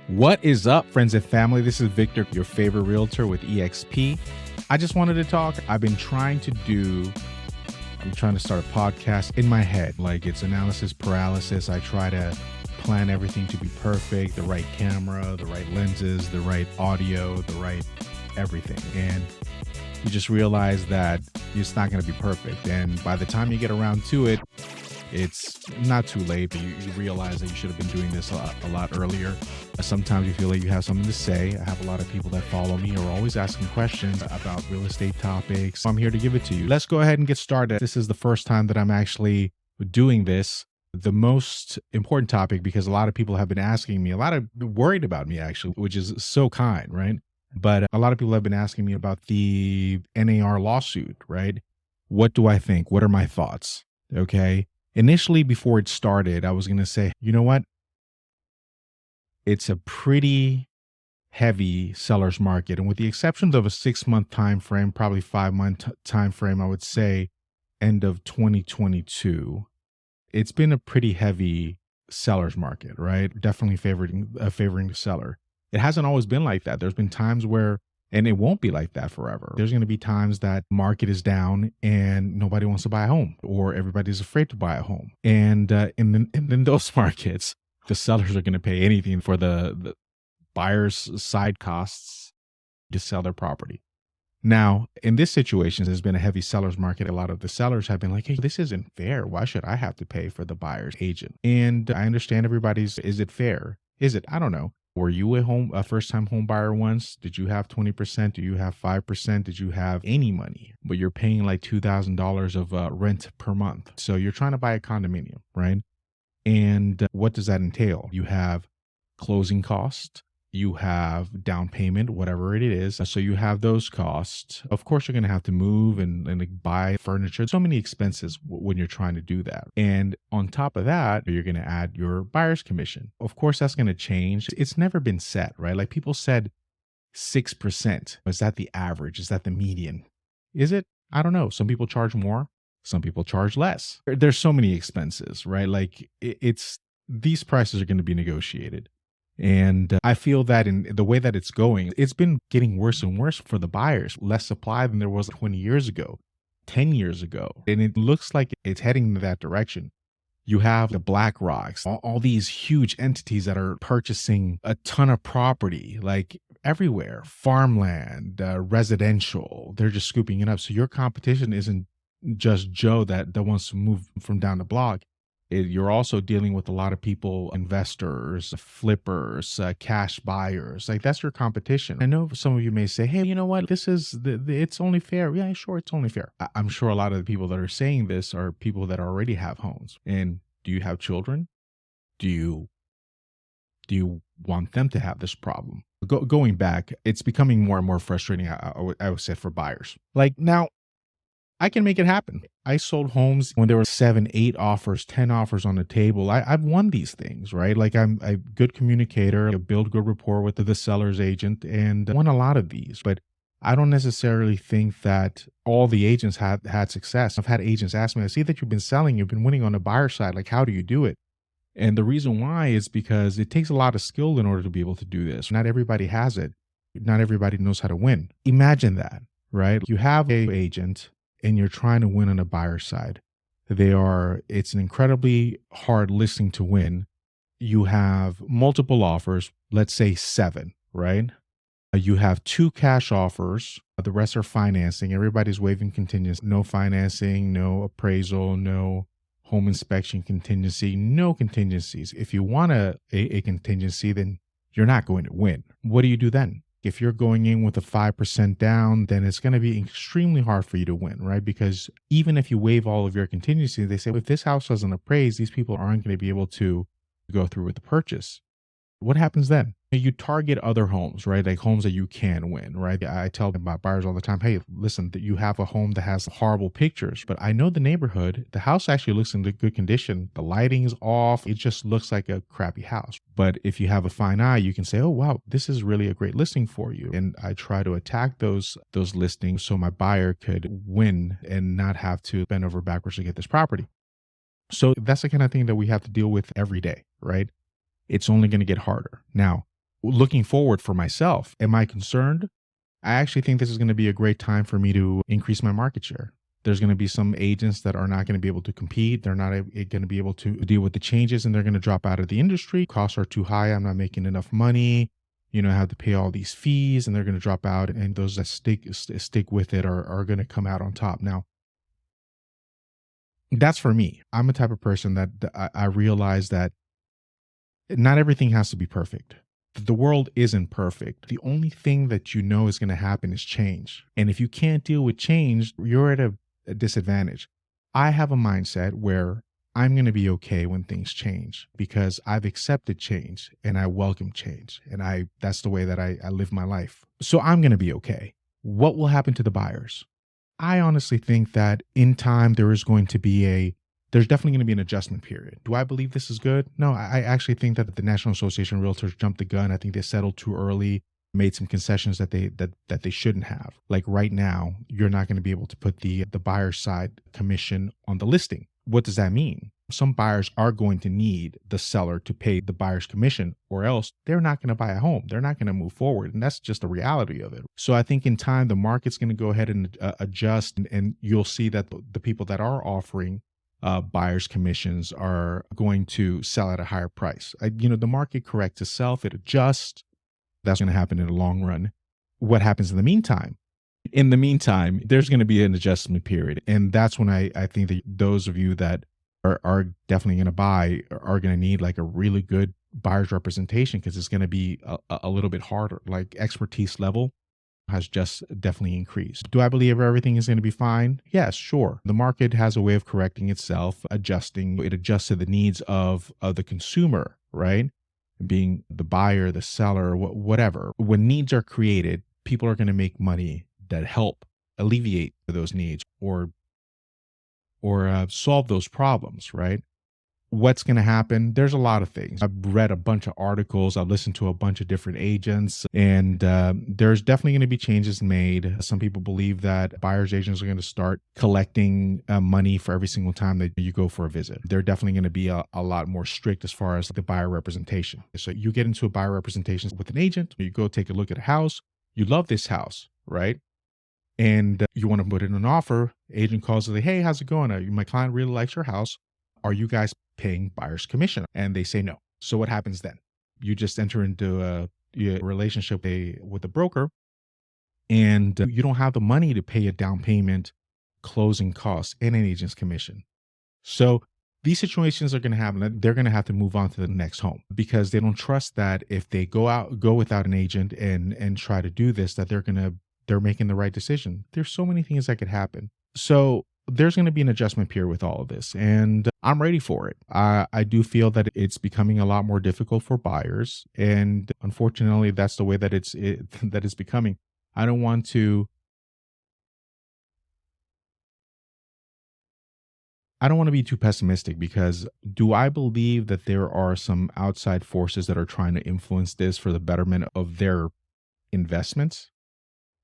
What is up, friends and family? This is Victor, your favorite realtor with EXP. I just wanted to talk. I'm trying to start a podcast in my head. Like, it's analysis paralysis. I try to plan everything to be perfect, the right camera, the right lenses, the right audio, the right everything. And you just realize that it's not going to be perfect. And by the time you get around to it, it's not too late, but you realize that you should have been doing this a lot earlier. Sometimes you feel like you have something to say. I have a lot of people that follow me who are always asking questions about real estate topics. I'm here to give it to you. Let's go ahead and get started. This is the first time that I'm actually doing this. The most important topic, because a lot of people have been asking me, a lot of worried about me actually, which is so kind, right? But a lot of people have been asking me about the NAR lawsuit, right? What do I think? What are my thoughts? Okay. Initially, before it started, I was going to say, you know what? It's a pretty heavy seller's market. And with the exception of a 6-month time frame, probably 5-month time frame, I would say end of 2022, it's been a pretty heavy seller's market, right? Definitely favoring the seller. It hasn't always been like that. There's been times where, and it won't be like that forever. There's going to be times that market is down and nobody wants to buy a home, or everybody's afraid to buy a home. And in those markets, the sellers are going to pay anything for the buyer's side costs to sell their property. Now, in this situation, there's been a heavy seller's market. A lot of the sellers have been like, hey, this isn't fair. Why should I have to pay for the buyer's agent? And I understand is it fair? Is it? I don't know. Were you a first-time home buyer once? Did you have 20%? Do you have 5%? Did you have any money? But you're paying like $2,000 of rent per month. So you're trying to buy a condominium, right? And what does that entail? You have closing costs. You have down payment, whatever it is. So you have those costs. Of course, you're going to have to move and buy furniture. So many expenses when you're trying to do that. And on top of that, you're going to add your buyer's commission. Of course, that's going to change. It's never been set, right? Like people said 6%. Is that the average? Is that the median? Is it? I don't know. Some people charge more. Some people charge less. There's so many expenses, right? Like these prices are going to be negotiated. And I feel that in the way that it's going, it's been getting worse and worse for the buyers. Less supply than there was 20 years ago, 10 years ago. And it looks like it's heading in that direction. You have the Black Rocks, all these huge entities that are purchasing a ton of property, like everywhere, farmland, residential. They're just scooping it up. So your competition isn't just Joe that wants to move from down the block. You're also dealing with a lot of people, investors, flippers, cash buyers. Like that's your competition. I know some of you may say, hey, you know what? It's only fair. Yeah, sure. It's only fair. I'm sure a lot of the people that are saying this are people that already have homes. And do you have children? Do you want them to have this problem? Going back, it's becoming more and more frustrating, I would say, for buyers. Like now, I can make it happen. I sold homes when there were 7, 8 offers, 10 offers on the table. I've won these things, right? Like I'm a good communicator, I build good rapport with the seller's agent, and won a lot of these. But I don't necessarily think that all the agents had success. I've had agents ask me, I see that you've been selling, you've been winning on the buyer side. Like, how do you do it? And the reason why is because it takes a lot of skill in order to be able to do this. Not everybody has it. Not everybody knows how to win. Imagine that, right? You have an agent and you're trying to win on the buyer side. It's an incredibly hard listing to win. You have multiple offers, let's say 7, right? You have 2 cash offers. The rest are financing. Everybody's waiving contingency. No financing, no appraisal, no home inspection contingency, no contingencies. If you want a contingency, then you're not going to win. What do you do then? If you're going in with a 5% down, then it's going to be extremely hard for you to win, right? Because even if you waive all of your contingencies, they say, if this house doesn't appraise, these people aren't going to be able to go through with the purchase. What happens then? You target other homes, right? Like homes that you can win, right? I tell my buyers all the time, hey, listen, you have a home that has horrible pictures, but I know the neighborhood. The house actually looks in good condition. The lighting's off. It just looks like a crappy house. But if you have a fine eye, you can say, oh, wow, this is really a great listing for you. And I try to attack those listings so my buyer could win and not have to bend over backwards to get this property. So that's the kind of thing that we have to deal with every day, right? It's only going to get harder. Now, looking forward for myself, am I concerned? I actually think this is going to be a great time for me to increase my market share. There's going to be some agents that are not going to be able to compete. They're not going to be able to deal with the changes, and they're going to drop out of the industry. Costs are too high. I'm not making enough money. I have to pay all these fees, and they're going to drop out. And those that stick with it are going to come out on top. Now, that's for me. I'm a type of person that I realize that not everything has to be perfect. The world isn't perfect. The only thing that is going to happen is change. And if you can't deal with change, you're at a disadvantage. I have a mindset where I'm going to be okay when things change because I've accepted change and I welcome change. And that's the way that I live my life. So I'm going to be okay. What will happen to the buyers? I honestly think that in time there's definitely going to be an adjustment period. Do I believe this is good? No, I actually think that the National Association of Realtors jumped the gun. I think they settled too early, made some concessions that they shouldn't have. Like right now, you're not going to be able to put the buyer's side commission on the listing. What does that mean? Some buyers are going to need the seller to pay the buyer's commission, or else they're not going to buy a home. They're not going to move forward. And that's just the reality of it. So I think in time, the market's going to go ahead and adjust, and you'll see that the people that are offering buyer's commissions are going to sell at a higher price. The market corrects itself, it adjusts. That's going to happen in the long run. What happens in the meantime? In the meantime, there's going to be an adjustment period. And that's when I think that those of you that are definitely going to buy are going to need like a really good buyer's representation, because it's going to be a little bit harder. Like expertise level has just definitely increased. Do I believe everything is going to be fine? Yes, sure. The market has a way of correcting itself, adjusting. It adjusts to the needs of the consumer, right? Being the buyer, the seller, whatever. When needs are created, people are going to make money that help alleviate those needs or solve those problems, right? What's going to happen? There's a lot of things. I've read a bunch of articles. I've listened to a bunch of different agents, and there's definitely going to be changes made. Some people believe that buyer's agents are going to start collecting money for every single time that you go for a visit. They're definitely going to be a lot more strict as far as the buyer representation. So you get into a buyer representation with an agent, you go take a look at a house, you love this house, right? And you want to put in an offer. Agent calls and say, "Hey, how's it going? My client really likes your house. Are you guys paying buyer's commission?" And they say no. So what happens then? You just enter into a relationship with a broker, and you don't have the money to pay a down payment, closing costs, and an agent's commission. So these situations are going to happen. They're going to have to move on to the next home because they don't trust that if they go without an agent and try to do this, that they're making the right decision. There's so many things that could happen. So there's going to be an adjustment period with all of this, and I'm ready for it. I do feel that it's becoming a lot more difficult for buyers, and unfortunately, that's the way that that it's becoming. I don't want to. I don't want to be too pessimistic, because do I believe that there are some outside forces that are trying to influence this for the betterment of their investments?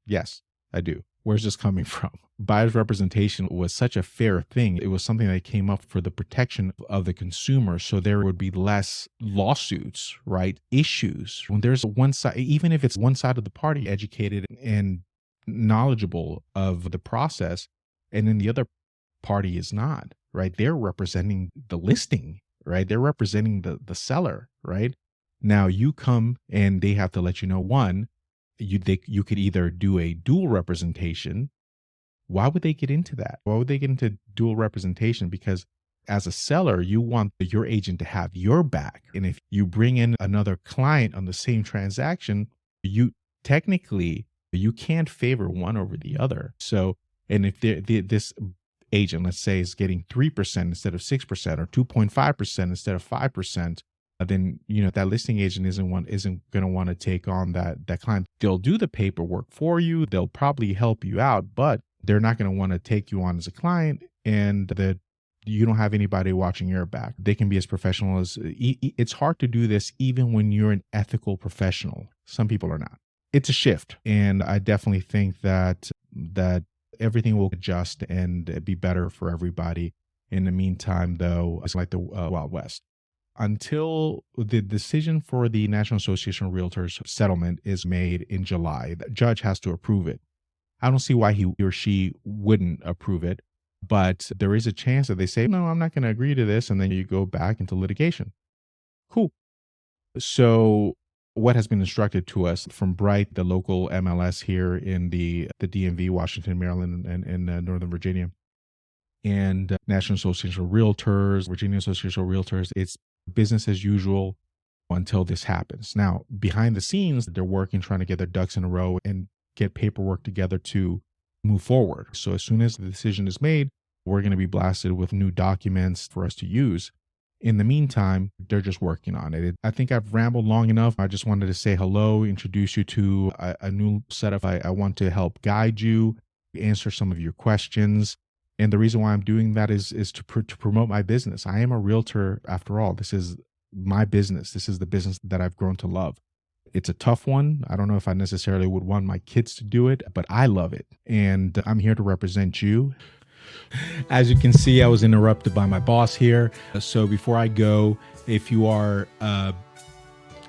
Yes, I do. Where's this coming from? Buyer's representation was such a fair thing. It was something that came up for the protection of the consumer. So there would be less lawsuits, right? Issues. When there's one side, even if it's one side of the party educated and knowledgeable of the process, and then the other party is not, right? They're representing the listing, right? They're representing the seller, right? Now you come and they have to let you know, one, you could either do a dual representation. Why would they get into that? Why would they get into dual representation? Because as a seller, you want your agent to have your back. And if you bring in another client on the same transaction, you technically you can't favor one over the other. So, and if this agent, let's say, is getting 3% instead of 6% or 2.5% instead of 5%, then that listing agent isn't going to want to take on that client. They'll do the paperwork for you. They'll probably help you out, but they're not going to want to take you on as a client, and that you don't have anybody watching your back. They can be as professional as it's hard to do this even when you're an ethical professional. Some people are not. It's a shift, and I definitely think that everything will adjust and be better for everybody. In the meantime, though, it's like the Wild West. until the decision for the National Association of Realtors settlement is made in July. The judge has to approve it. I don't see why he or she wouldn't approve it, but there is a chance that they say, no, I'm not going to agree to this. And then you go back into litigation. Cool. So what has been instructed to us from Bright, the local MLS here in the DMV, Washington, Maryland, and Northern Virginia, and National Association of Realtors, Virginia Association of Realtors, it's business as usual until this happens. Now, behind the scenes, they're working, trying to get their ducks in a row and get paperwork together to move forward. So as soon as the decision is made, we're going to be blasted with new documents for us to use. In the meantime, they're just working on it. I think I've rambled long enough. I just wanted to say hello, introduce you to a new setup. I want to help guide you, answer some of your questions. And the reason why I'm doing that is to promote my business. I am a realtor after all. This is my business. This is the business that I've grown to love. It's a tough one. I don't know if I necessarily would want my kids to do it, but I love it. And I'm here to represent you. As you can see, I was interrupted by my boss here. So before I go, if you are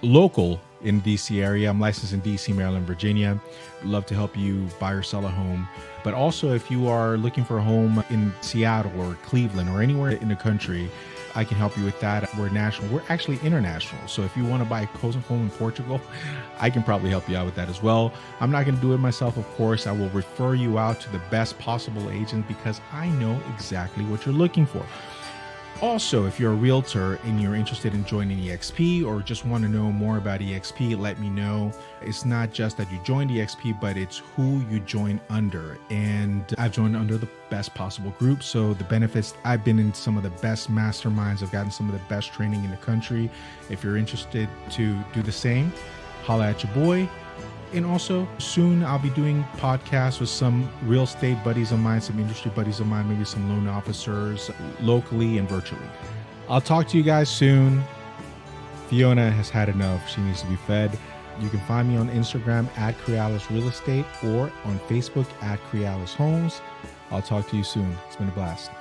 local in the DC area, I'm licensed in DC, Maryland, Virginia. I'd love to help you buy or sell a home. But also, if you are looking for a home in Seattle or Cleveland or anywhere in the country, I can help you with that. We're national. We're actually international. So if you want to buy a home in Portugal, I can probably help you out with that as well. I'm not going to do it myself, of course. I will refer you out to the best possible agent because I know exactly what you're looking for. Also, if you're a realtor and you're interested in joining EXP or just want to know more about EXP, let me know. It's not just that you joined EXP, but it's who you join under. And I've joined under the best possible group. So the benefits, I've been in some of the best masterminds. I've gotten some of the best training in the country. If you're interested to do the same, holla at your boy. And also soon I'll be doing podcasts with some real estate buddies of mine, some industry buddies of mine, maybe some loan officers locally and virtually. I'll talk to you guys soon. Fiona has had enough. She needs to be fed. You can find me on Instagram at CRIALES Real Estate or on Facebook at CRIALES Homes. I'll talk to you soon. It's been a blast.